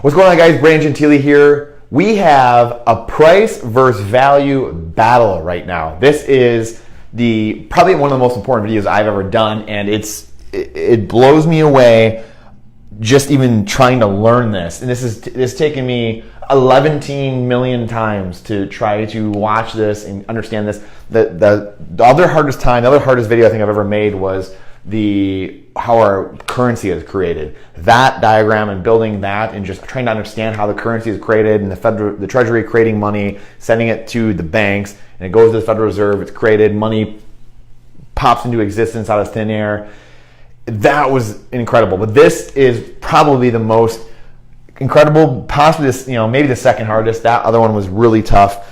What's going on, guys? Brandon Gentile here. We have a price versus value battle right now. This is probably one of the most important videos I've ever done, and it blows me away just even trying to learn this. And this is taken me 11 million times to try to watch this and understand this. The other hardest video I think I've ever made was how our currency is created. That diagram and building that and just trying to understand how the currency is created, and the Treasury creating money, sending it to the banks, and it goes to the Federal Reserve, it's created, money pops into existence out of thin air. That was incredible. But this is probably the most incredible, possibly this, maybe the second hardest. That other one was really tough.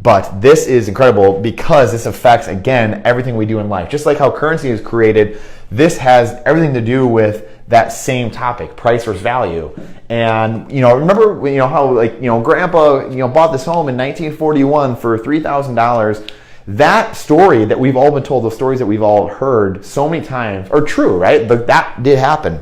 But this is incredible because this affects, again, everything we do in life. Just like how currency is created, this has everything to do with that same topic, price versus value. And remember how Grandpa bought this home in 1941 for $3,000. That story that we've all been told, the stories that we've all heard so many times are true, right? But that did happen.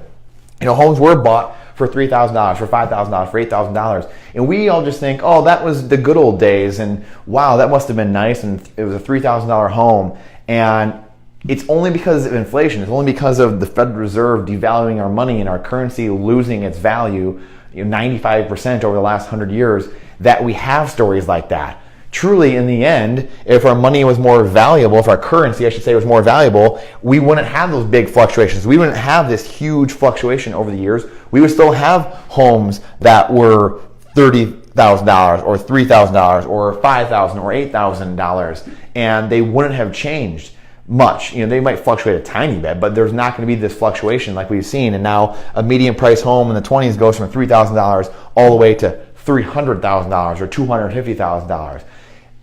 Homes were bought for $3,000, for $5,000, for $8,000. And we all just think, oh, that was the good old days, and wow, that must have been nice, and it was a $3,000 home. And it's only because of inflation. It's only because of the Federal Reserve devaluing our money and our currency losing its value 95% over the last 100 years that we have stories like that. Truly, in the end, if our money was more valuable, if our currency, I should say, was more valuable, we wouldn't have those big fluctuations. We wouldn't have this huge fluctuation over the years. We would still have homes that were $30,000 or $3,000 or $5,000 or $8,000, and they wouldn't have changed much. They might fluctuate a tiny bit, but there's not going to be this fluctuation like we've seen. And now a median price home in the 20s goes from $3,000 all the way to $300,000 or $250,000.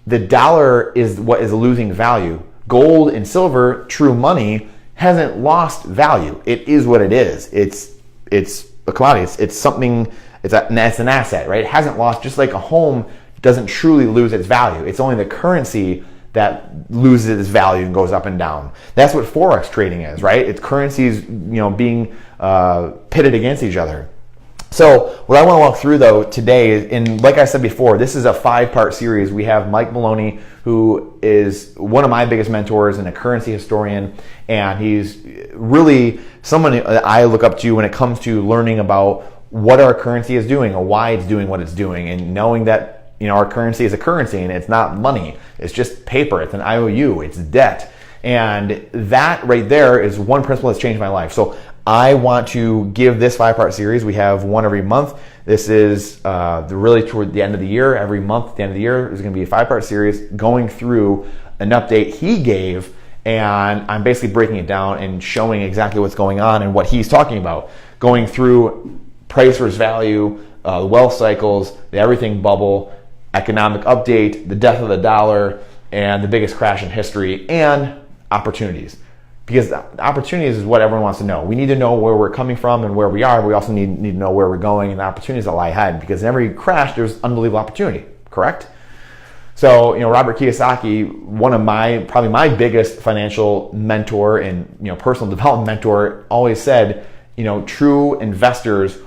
The dollar is what is losing value. Gold and silver, true money, hasn't lost value. It is what it is. It's a commodity. It's something. It's an asset, right? It hasn't lost. Just like a home doesn't truly lose its value. It's only the currency that loses its value and goes up and down. That's what forex trading is, right? It's currencies, being pitted against each other. So what I want to walk through though today is, and like I said before, this is a 5-part series. We have Mike Maloney, who is one of my biggest mentors and a currency historian, and he's really someone that I look up to when it comes to learning about what our currency is doing or why it's doing what it's doing, and knowing that our currency is a currency and it's not money. It's just paper. It's an IOU. It's debt. And that right there is one principle that's changed my life. So I want to give this 5-part series. We have one every month. This is really toward the end of the year. Every month at the end of the year is going to be a 5-part series going through an update he gave, and I'm basically breaking it down and showing exactly what's going on and what he's talking about. Going through price versus value, wealth cycles, the everything bubble, economic update, the death of the dollar, and the biggest crash in history, and opportunities. Because the opportunities is what everyone wants to know. We need to know where we're coming from and where we are, but we also need to know where we're going and the opportunities that lie ahead. Because in every crash, there's unbelievable opportunity, correct? So, Robert Kiyosaki, probably my biggest financial mentor and, personal development mentor, always said, true investors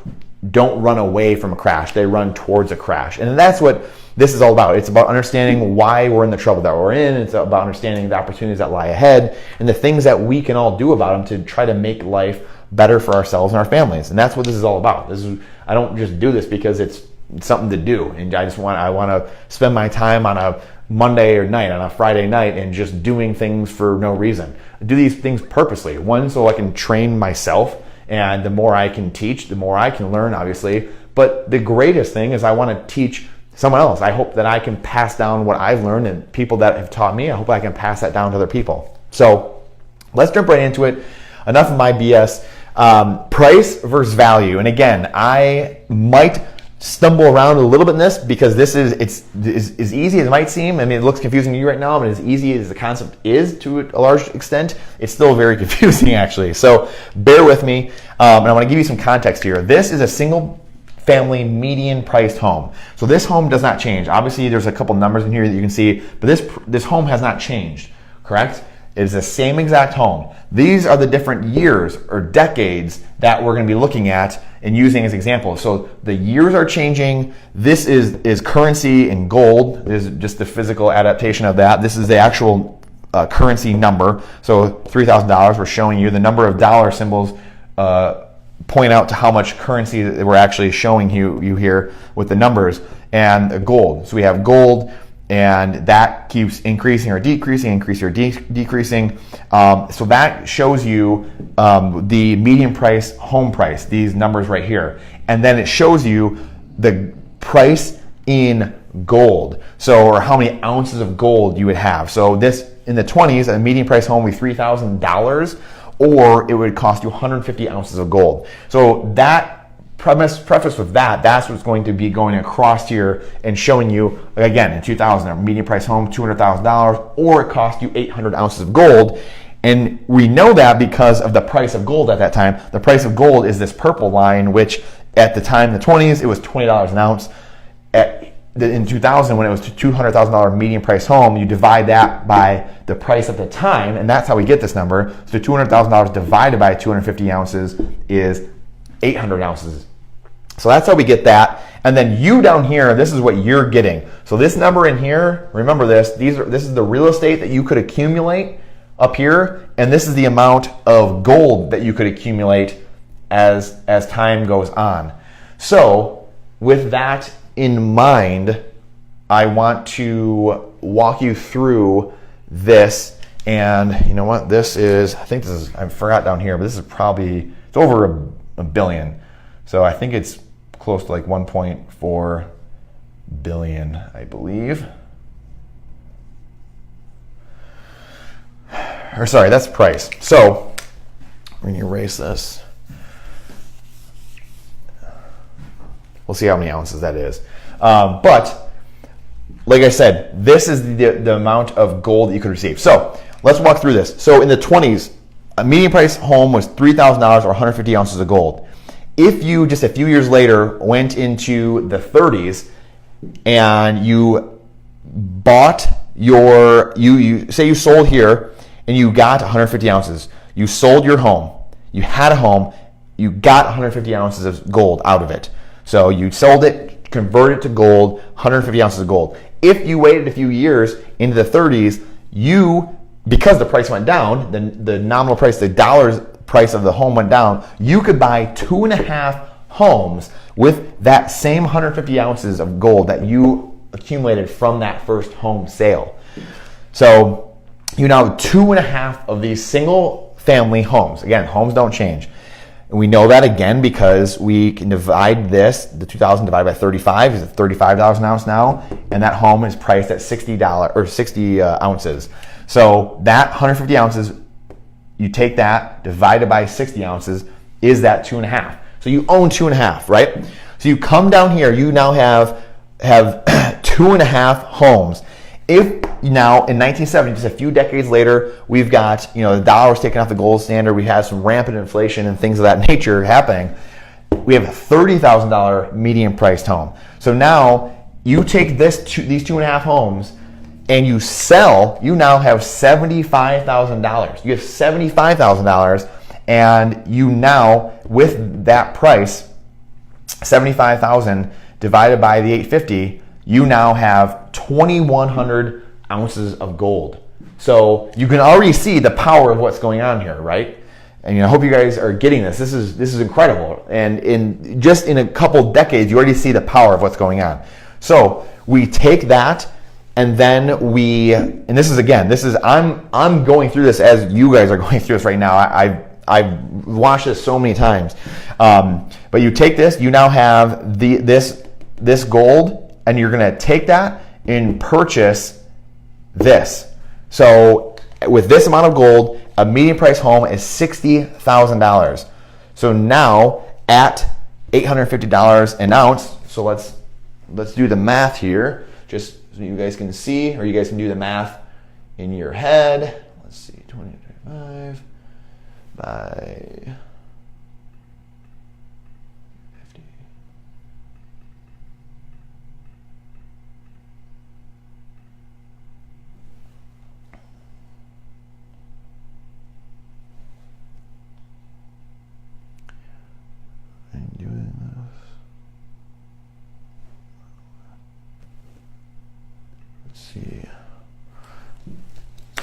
don't run away from a crash. They run towards a crash. And that's what this is all about. It's about understanding why we're in the trouble that we're in. It's about understanding the opportunities that lie ahead and the things that we can all do about them to try to make life better for ourselves and our families. And that's what this is all about. I don't just do this because it's something to do. And I want to spend my time on a Monday or night, on a Friday night, and just doing things for no reason. I do these things purposely. One, so I can train myself. And the more I can teach, the more I can learn, obviously. But the greatest thing is I want to teach someone else. I hope that I can pass down what I've learned, and people that have taught me, I hope I can pass that down to other people. So let's jump right into it. Enough of my BS. Price versus value. And again, I might stumble around a little bit in this because it's as easy as it might seem. I mean, it looks confusing to you right now, but as easy as the concept is to a large extent, it's still very confusing actually. So bear with me, and I want to give you some context here. This is a single family median priced home. So this home does not change. Obviously, there's a couple numbers in here that you can see, but this home has not changed, correct? It is the same exact home. These are the different years or decades that we're going to be looking at and using as examples. So the years are changing. This is currency in gold. This is just the physical adaptation of that. This is the actual currency number. So $3,000, we're showing you the number of dollar symbols point out to how much currency that we're actually showing you here with the numbers, and gold. So we have gold, and that keeps increasing or decreasing, decreasing. So that shows you the median price home price, these numbers right here. And then it shows you the price in gold. So, or how many ounces of gold you would have. So this, in the 20s, a median price home would be $3,000, or it would cost you 150 ounces of gold. So that preface with that, that's what's going to be going across here and showing you, again, in 2000, a median price home, $200,000, or it cost you 800 ounces of gold. And we know that because of the price of gold at that time. The price of gold is this purple line, which at the time, in the 20s, it was $20 an ounce. In 2000, when it was $200,000 median price home, you divide that by the price at the time, and that's how we get this number. So $200,000 divided by 250 ounces is 800 ounces. So that's how we get that. And then you down here, this is what you're getting. So this number in here, remember this, this is the real estate that you could accumulate up here, and this is the amount of gold that you could accumulate as time goes on. So with that in mind, I want to walk you through this. And you know what, this is, I think this is, I forgot down here, but this is probably, it's over a billion. So I think it's close to like 1.4 billion, I believe. Or sorry, that's price. So we're going to erase this. We'll see how many ounces that is. But like I said, this is the amount of gold that you could receive. So let's walk through this. So in the 20s, a median price home was $3,000 or 150 ounces of gold. If you just a few years later went into the 30s and you bought your, you say you sold here and you got 150 ounces, you sold your home, you had a home, you got 150 ounces of gold out of it. So you sold it, converted it to gold, 150 ounces of gold. If you waited a few years into the 30s, because the price went down, the nominal price, the dollar's price of the home went down, you could buy 2.5 homes with that same 150 ounces of gold that you accumulated from that first home sale. So you now have 2.5 of these single family homes. Again, homes don't change. And we know that again because we can divide this, the 2,000 divided by 35 is $35 an ounce now, and that home is priced at $60 or 60 ounces. So that 150 ounces, you take that divided by 60 ounces is that 2.5. So you own 2.5, right? So you come down here, you now have 2.5 homes. If now in 1970, just a few decades later, we've got, the dollar was taken off the gold standard, we had some rampant inflation and things of that nature happening, we have a $30,000 median priced home. So now you take these 2.5 homes and you sell, you now have $75,000. You have $75,000, and you now, with that price, $75,000 divided by the 850, you now have 2,100 ounces of gold. So you can already see the power of what's going on here, right? And I hope you guys are getting this. This is incredible. And in a couple decades, you already see the power of what's going on. So we take that, and then I'm going through this as you guys are going through this right now. I've watched this so many times. But you take this, you now have this gold, and you're going to take that and purchase this. So with this amount of gold, a median price home is $60,000. So now at $850 an ounce, so let's do the math here, just so you guys can see, or you guys can do the math in your head. Let's see, 2025 by 50.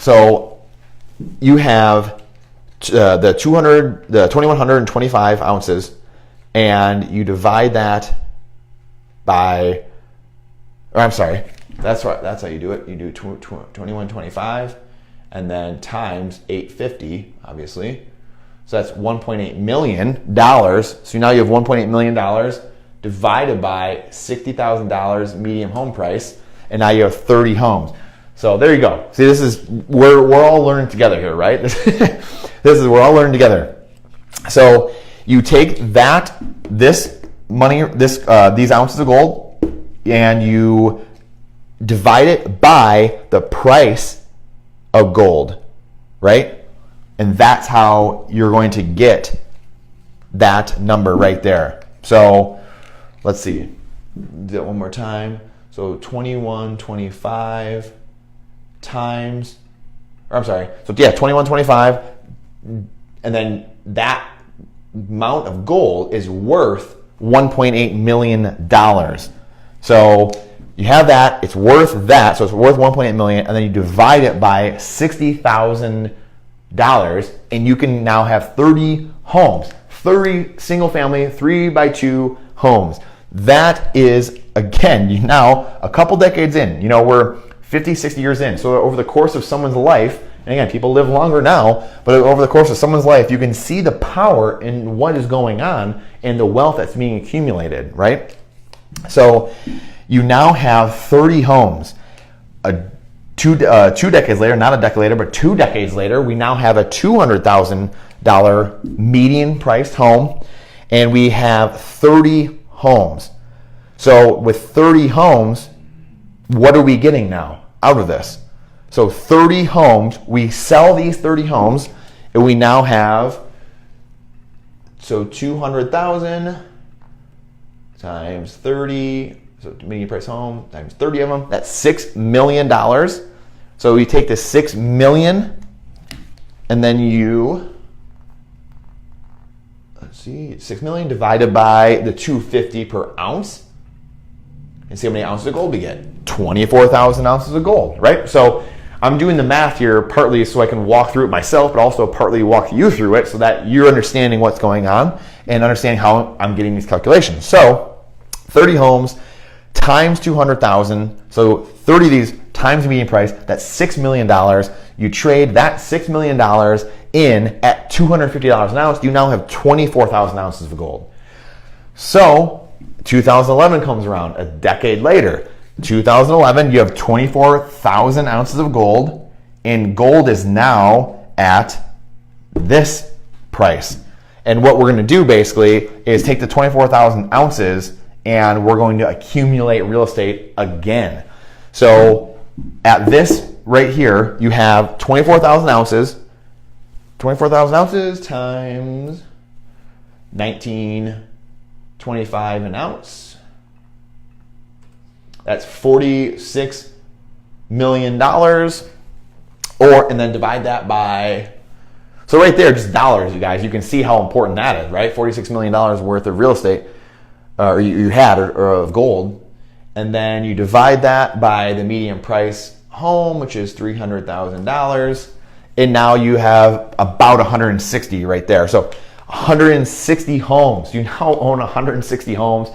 So you have the 2,125 ounces, and you divide that by, or I'm sorry, that's right. That's how you do it. You do 2,125, and then times 850, obviously. So that's $1.8 million. So now you have $1.8 million divided by $60,000 median home price, and now you have 30 homes. So there you go. See, this is we're all learning together here, right? We're all learning together. So you take this money, these ounces of gold, and you divide it by the price of gold, right? And that's how you're going to get that number right there. So let's see. Do that one more time. So 2125 times, or I'm sorry. So yeah, 2125, and then that amount of gold is worth $1.8 million. So you have that, it's worth that, so it's worth $1.8 million, and then you divide it by $60,000, and you can now have 30 homes, 30 single family, 3x2 homes. That is, again, you now a couple decades in, we're 50, 60 years in. So over the course of someone's life, and again, people live longer now, but over the course of someone's life, you can see the power in what is going on and the wealth that's being accumulated, right? So you now have 30 homes. Two decades later, not a decade later, but 2 decades later, we now have a $200,000 median priced home, and we have 30 homes. So with 30 homes, what are we getting now out of this? So 30 homes, we sell these 30 homes, and we now have, so 200,000 times 30, so median price home times 30 of them, that's $6 million. So we take the $6 million, and then let's see, $6 million divided by the $250 per ounce, and see how many ounces of gold we get. 24,000 ounces of gold, right? So I'm doing the math here partly so I can walk through it myself, but also partly walk you through it so that you're understanding what's going on and understanding how I'm getting these calculations. So 30 homes times 200,000, so 30 of these times the median price, that's $6 million. You trade that $6 million in at $250 an ounce, you now have 24,000 ounces of gold. So 2011 comes around, a decade later. 2011, you have 24,000 ounces of gold, and gold is now at this price. And what we're going to do basically is take the 24,000 ounces and we're going to accumulate real estate again. So at this right here, you have 24,000 ounces. 24,000 ounces times 19.25 an ounce. That's $46 million. And then divide that by, so right there, just dollars, you guys. You can see how important that is, right? $46 million worth of real estate, or you had, or of gold. And then you divide that by the median price home, which is $300,000. And now you have about 160 right there. So 160 homes. You now own 160 homes.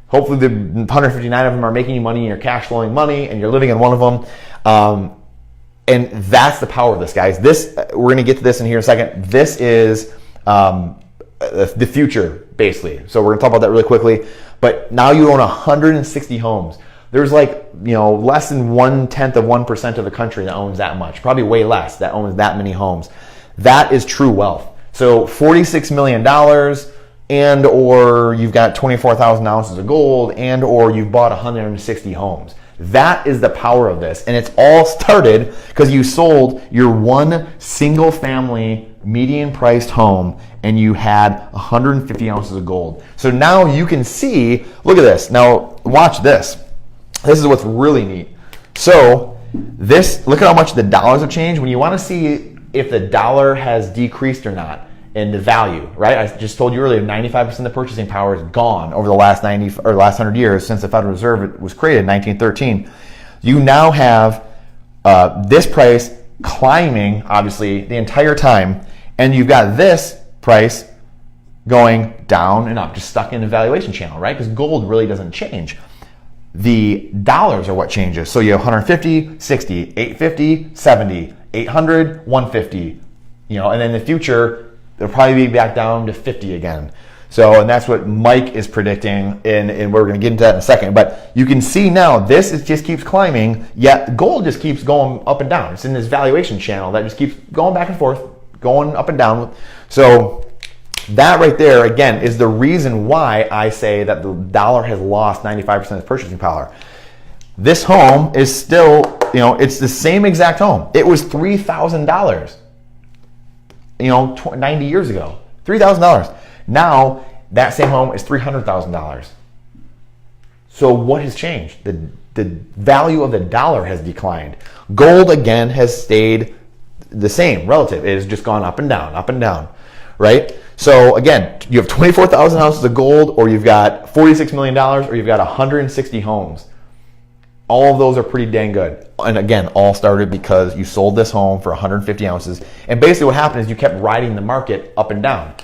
Hopefully the 159 of them are making you money and you're cash flowing money and you're living in one of them. And that's the power of this, guys. This, we're going to get to this in here in a second. This is the future, basically. So we're going to talk about that really quickly. But now you own 160 homes. There's less than 0.1% of the country that owns that much. Probably way less that owns that many homes. That is true wealth. So $46 million, and or you've got 24,000 ounces of gold, and or you've bought 160 homes. That is the power of this. And it's all started because you sold your one single family median priced home and you had 150 ounces of gold. So now you can see, look at this. Now watch this. This is what's really neat. So this, look at how much the dollars have changed. When you want to see if the dollar has decreased or not in the value, right? I just told you earlier, 95% of the purchasing power is gone over the last 100 years since the Federal Reserve was created in 1913. You now have this price climbing, obviously, the entire time, and you've got this price going down and up, just stuck in the valuation channel, right? Because gold really doesn't change. The dollars are what changes. So you have 150, 60, 850, 70, 800, 150, you know, and in the future, they'll probably be back down to 50 again. So, and that's what Mike is predicting, and we're going to get into that in a second. But you can see now, just keeps climbing, yet gold just keeps going up and down. It's in this valuation channel that just keeps going back and forth, going up and down. So that right there, again, is the reason why I say that the dollar has lost 95% of its purchasing power. This home is still, you know, it's the same exact home. It was $3,000, you know, 90 years ago, $3,000. Now, that same home is $300,000. So what has changed? The value of the dollar has declined. Gold, again, has stayed the same, relative. It has just gone up and down, right? So again, you have 24,000 ounces of gold, or you've got $46 million, or you've got 160 homes. All of those are pretty dang good. And again, all started because you sold this home for 150 ounces. And basically what happened is you kept riding the market up and down.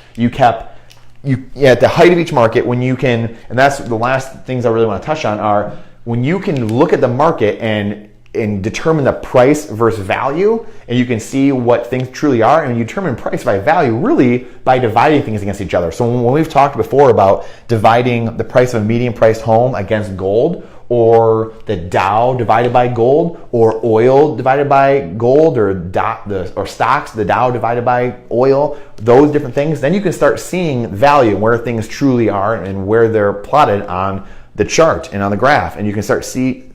At the height of each market, when you can, and that's the last things I really want to touch on, are when you can look at the market and determine the price versus value, and you can see what things truly are, and you determine price by value really by dividing things against each other. So when we've talked before about dividing the price of a medium priced home against gold, or the Dow divided by gold, or oil divided by gold, or stocks, the Dow divided by oil, those different things, then you can start seeing value, where things truly are and where they're plotted on the chart and on the graph, and you can start seeing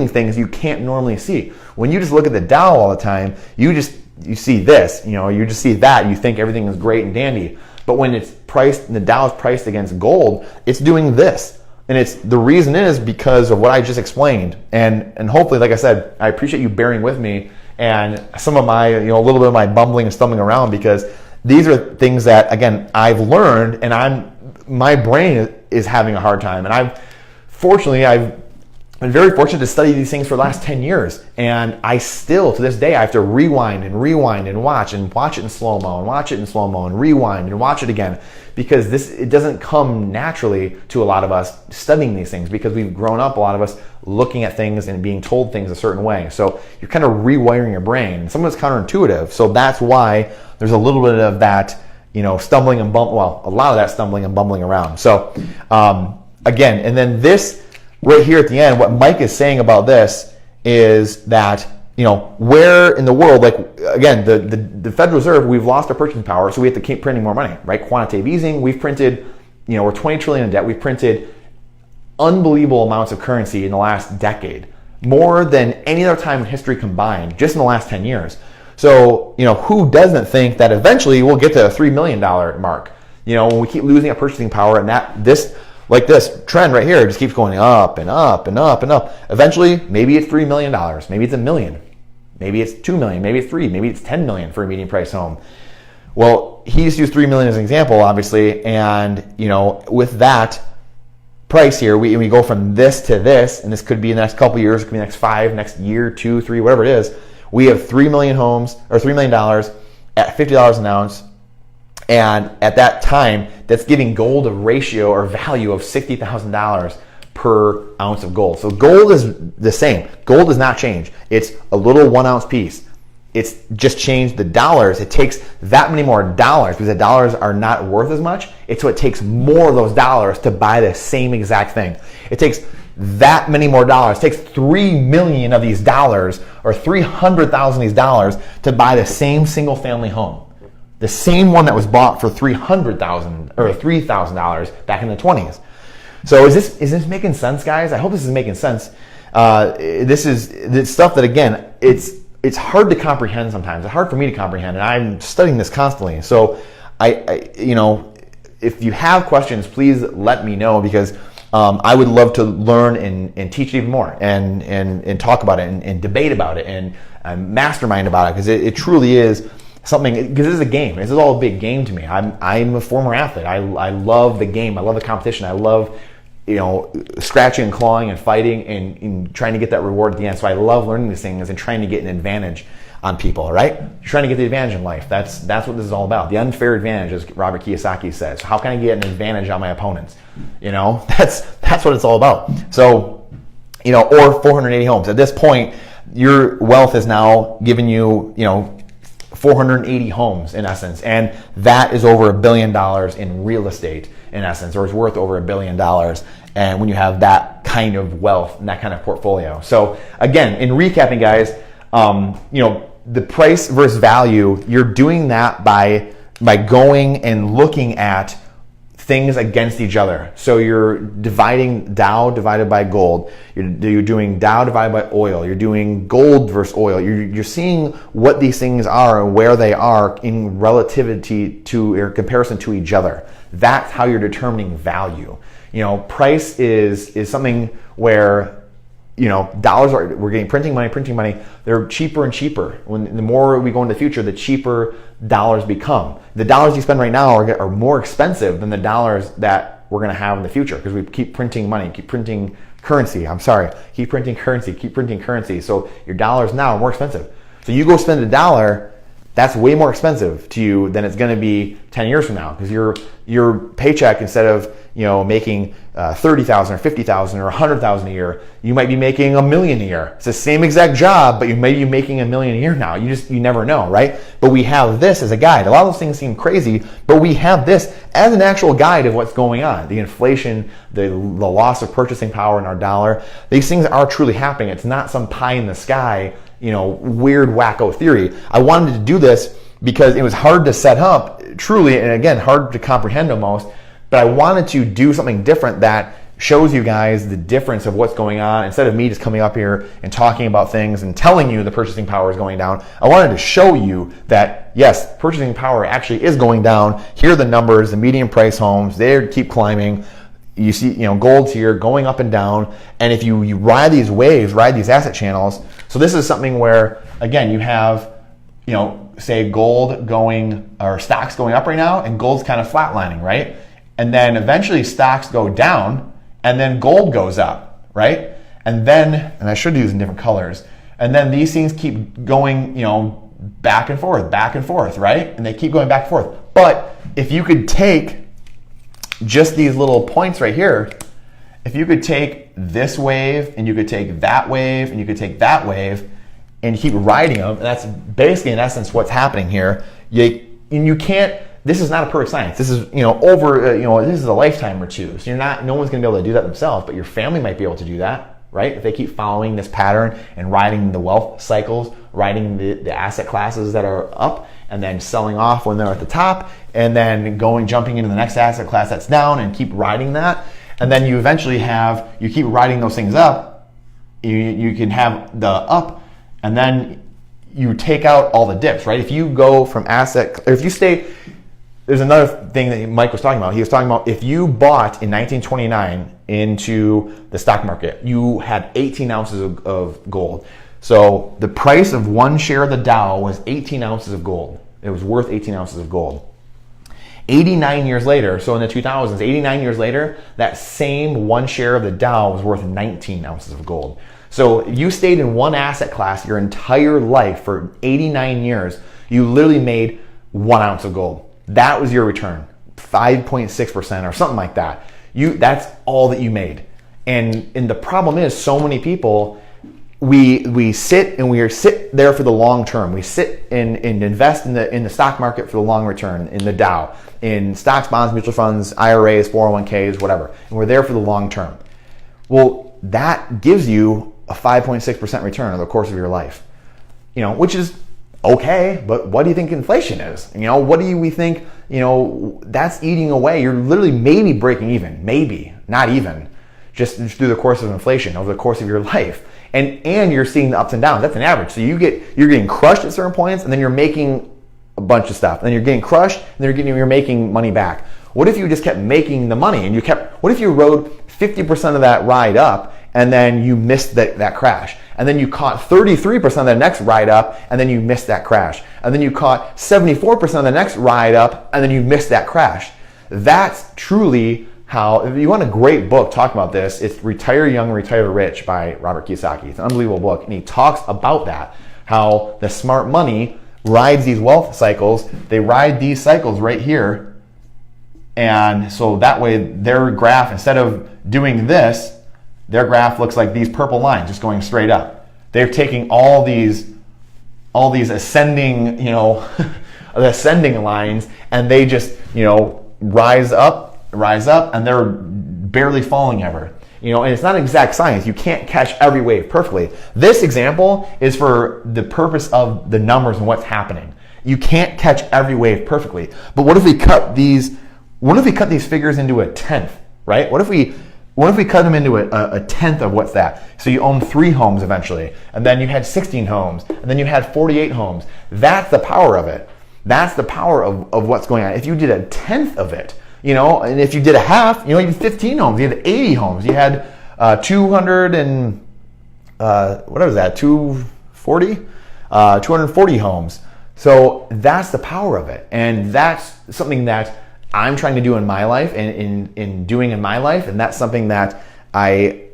things you can't normally see. When you just look at the Dow all the time, you see this, you know, you just see that, you think everything is great and dandy. But when it's priced, and the Dow is priced against gold, it's doing this. And the reason is because of what I just explained. And hopefully, like I said, I appreciate you bearing with me and some of my, you know, a little bit of my bumbling and stumbling around, because these are things that, again, I've learned, and my brain is having a hard time. And I've been very fortunate to study these things for the last 10 years. And I still, to this day, I have to rewind and watch it in slow-mo, and watch it in slow-mo, and rewind and watch it again. Because it doesn't come naturally to a lot of us studying these things, because we've grown up, a lot of us, looking at things and being told things a certain way. So you're kind of rewiring your brain. And some of it's counterintuitive. So that's why there's a little bit of that, you know, stumbling and a lot of that stumbling and bumbling around. So again, and then this right here at the end, what Mike is saying about this is that, you know, where in the world, like, again, the Federal Reserve, we've lost our purchasing power, so we have to keep printing more money, right? Quantitative easing, we've printed, you know, we're 20 trillion in debt. We've printed unbelievable amounts of currency in the last decade, more than any other time in history combined, just in the last 10 years. So, you know, who doesn't think that eventually we'll get to a $3 million mark? You know, when we keep losing our purchasing power, and this trend right here just keeps going up and up and up and up. Eventually, maybe it's $3 million, maybe it's $1 million, maybe it's $2 million, maybe it's $3 million, maybe it's $10 million for a medium price home. Well, he just used $3 million as an example, obviously, and, you know, with that price here, we go from this to this, and this could be in the next couple of years, it could be the next 5, next year, 2, 3, whatever it is. We have 3 million homes, or $3 million at $50 an ounce. And at that time, that's giving gold a ratio or value of $60,000 per ounce of gold. So gold is the same. Gold does not change. It's a little 1 ounce piece. It's just changed the dollars. It takes that many more dollars, because the dollars are not worth as much. So it takes more of those dollars to buy the same exact thing. It takes that many more dollars. It takes 3 million of these dollars, or 300,000 of these dollars, to buy the same single family home. The same one that was bought for $300,000 or $3,000 back in the 20s. So is this making sense, guys? I hope this is making sense. This is stuff that, again, it's hard to comprehend sometimes. It's hard for me to comprehend, and I'm studying this constantly. So I you know, if you have questions, please let me know, because I would love to learn and teach even more, and talk about it, and debate about it, and mastermind about it, because it truly is something, because this is a game. This is all a big game to me. I'm a former athlete. I love the game. I love the competition. I love, you know, scratching and clawing and fighting and trying to get that reward at the end. So I love learning these things and trying to get an advantage. on people, right? You're trying to get the advantage in life. That's what this is all about. The unfair advantage, as Robert Kiyosaki says. How can I get an advantage on my opponents? That's what it's all about. So, or 480 homes. At this point, your wealth is now giving you, 480 homes in essence, and that is over $1 billion in real estate in essence, or it's worth over $1 billion. And when you have that kind of wealth and that kind of portfolio. So again, in recapping, guys, the price versus value, you're doing that by going and looking at things against each other. So you're dividing Dow divided by gold. You're doing Dow divided by oil. You're doing gold versus oil. You're seeing what these things are and where they are in relativity to or comparison to each other. That's how you're determining value. Price is something where dollars we're getting printing money. They're cheaper and cheaper. The more we go into the future, the cheaper dollars become. The dollars you spend right now are more expensive than the dollars that we're going to have in the future, because we keep printing money, keep printing currency. Keep printing currency. So your dollars now are more expensive. So you go spend $1, that's way more expensive to you than it's going to be 10 years from now, because your paycheck, instead of making $30,000 or $50,000 or $100,000 a year, you might be making $1 million a year. It's the same exact job, but you may be making $1 million a year now. You never know, right? But we have this as a guide. A lot of those things seem crazy, but we have this as an actual guide of what's going on. The inflation, the loss of purchasing power in our dollar. These things are truly happening. It's not some pie in the sky, weird wacko theory. I wanted to do this because it was hard to set up, truly, and again, hard to comprehend almost, but I wanted to do something different that shows you guys the difference of what's going on. Instead of me just coming up here and talking about things and telling you the purchasing power is going down, I wanted to show you that, yes, purchasing power actually is going down. Here are the numbers, the median price homes, they keep climbing. You see, gold's here going up and down. And if you ride these waves, ride these asset channels. So this is something where, again, you have, say gold going, or stocks going up right now, and gold's kind of flatlining, right? And then eventually stocks go down, and then gold goes up, right? And I should use in different colors. And then these things keep going, back and forth, right? And they keep going back and forth. But if you could take just these little points right here, if you could take this wave, and you could take that wave, and you could take that wave, and keep riding them, and that's basically in essence what's happening here. You can't. This is not a perfect science. This is this is a lifetime or two. So no one's going to be able to do that themselves, but your family might be able to do that, right? If they keep following this pattern and riding the wealth cycles, riding the asset classes that are up, and then selling off when they're at the top, and then jumping into the next asset class that's down, and keep riding that, and then you eventually you keep riding those things up. You can have the up, and then you take out all the dips, right? If you go from there's another thing that Mike was talking about. He was talking about if you bought in 1929 into the stock market, you had 18 ounces of gold. So the price of one share of the Dow was 18 ounces of gold. It was worth 18 ounces of gold. 89 years later, so in the 2000s, 89 years later, that same one share of the Dow was worth 19 ounces of gold. So you stayed in one asset class your entire life for 89 years, you literally made 1 ounce of gold. That was your return, 5.6% or something like that. That's all that you made. And the problem is, so many people, we sit there for the long term. We sit and invest in the stock market for the long return, in the Dow, in stocks, bonds, mutual funds, IRAs, 401ks, whatever. And we're there for the long term. Well, that gives you a 5.6% return over the course of your life, which is okay, but what do you think inflation is? What do we think, that's eating away. You're literally maybe breaking even, maybe, not even, just through the course of inflation, over the course of your life. And you're seeing the ups and downs. That's an average. So you're getting crushed at certain points, and then you're making a bunch of stuff. And then you're getting crushed, and then you're making money back. What if you just kept making the money, and what if you rode 50% of that ride up, and then you missed that crash? And then you caught 33% of the next ride up, and then you missed that crash. And then you caught 74% of the next ride up, and then you missed that crash. That's truly how, if you want a great book talking about this, it's Retire Young, Retire Rich by Robert Kiyosaki. It's an unbelievable book, and he talks about that. how the smart money rides these wealth cycles. They ride these cycles right here. And so that way their graph, instead of doing this, their graph looks like these purple lines just going straight up. They're taking all these ascending, the ascending lines, and they just, rise up, and they're barely falling ever. And it's not exact science. You can't catch every wave perfectly. This example is for the purpose of the numbers and what's happening. You can't catch every wave perfectly. But what if we cut these figures into a tenth, right? What if we cut them into a tenth of what's that? So you own 3 homes eventually, and then you had 16 homes, and then you had 48 homes. That's the power of it. That's the power of what's going on. If you did a tenth of it, and if you did a half, you had 15 homes, you had 80 homes, you had 240 homes. So that's the power of it. And that's something that I'm trying to do in my life and in doing in my life. And that's something that I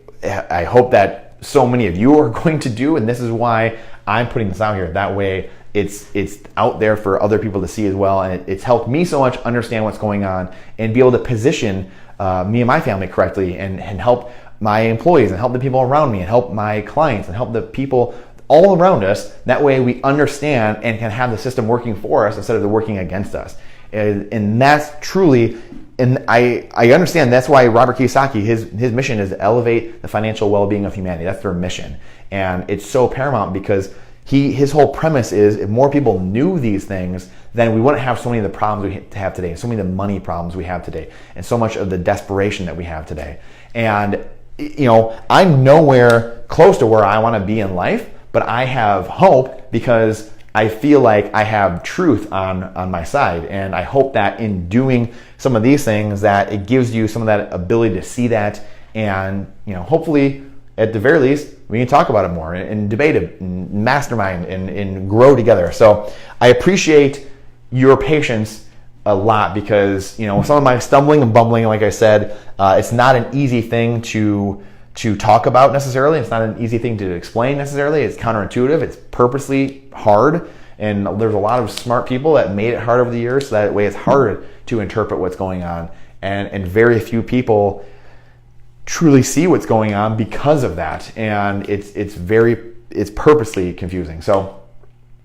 hope that so many of you are going to do. And this is why I'm putting this out here. That way it's out there for other people to see as well. And it's helped me so much understand what's going on and be able to position me and my family correctly and help my employees and help the people around me and help my clients and help the people all around us. That way we understand and can have the system working for us instead of working against us. And that's truly, and I understand that's why Robert Kiyosaki, his mission is to elevate the financial well-being of humanity. That's their mission. And it's so paramount because his whole premise is if more people knew these things, then we wouldn't have so many of the problems we have today, so many of the money problems we have today, and so much of the desperation that we have today. And, I'm nowhere close to where I want to be in life, but I have hope because I feel like I have truth on my side. And I hope that in doing some of these things that it gives you some of that ability to see that and, hopefully at the very least, we can talk about it more and debate it and mastermind and grow together. So I appreciate your patience a lot because, some of my stumbling and bumbling, like I said, it's not an easy thing to talk about necessarily. It's not an easy thing to explain necessarily. It's counterintuitive. It's purposely hard. And there's a lot of smart people that made it hard over the years. So that way it's harder to interpret what's going on. And very few people truly see what's going on because of that. And it's purposely confusing. So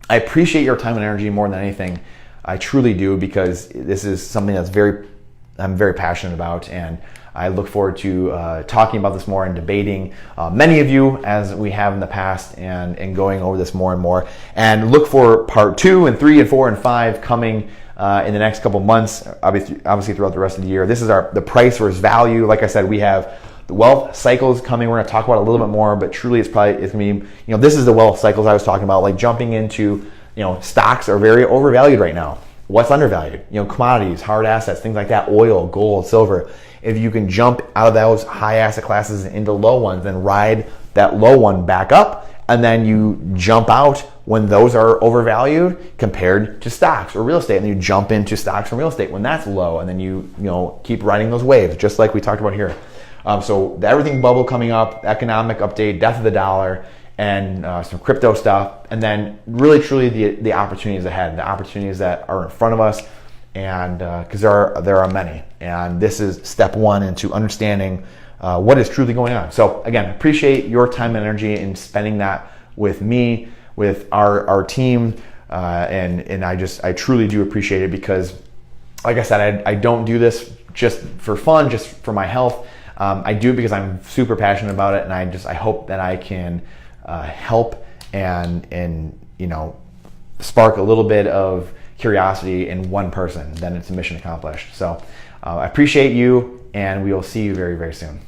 I appreciate your time and energy more than anything. I truly do, because this is something I'm very passionate about, and I look forward to talking about this more and debating many of you as we have in the past and going over this more and more. And look for part 2 and 3 and 4 and 5 coming in the next couple months, obviously throughout the rest of the year. This is the price versus value. Like I said, we have the wealth cycles coming. We're going to talk about it a little bit more, but truly it's going to be, this is the wealth cycles I was talking about, like jumping into, stocks are very overvalued right now. What's undervalued? Commodities, hard assets, things like that, oil, gold, silver. If you can jump out of those high asset classes into low ones, then ride that low one back up, and then you jump out when those are overvalued compared to stocks or real estate, and then you jump into stocks and real estate when that's low, and then you keep riding those waves, just like we talked about here. So the everything bubble coming up, economic update, death of the dollar, and some crypto stuff, and then really truly the opportunities ahead, the opportunities that are in front of us, and because there are many, and this is step 1 into understanding what is truly going on. So again, appreciate your time and energy in spending that with me, with our team, and I truly do appreciate it, because like I said, I don't do this just for fun, just for my health. I do it because I'm super passionate about it, and I hope that I can help and spark a little bit of curiosity in one person. Then it's a mission accomplished. So I appreciate you, and we will see you very, very soon.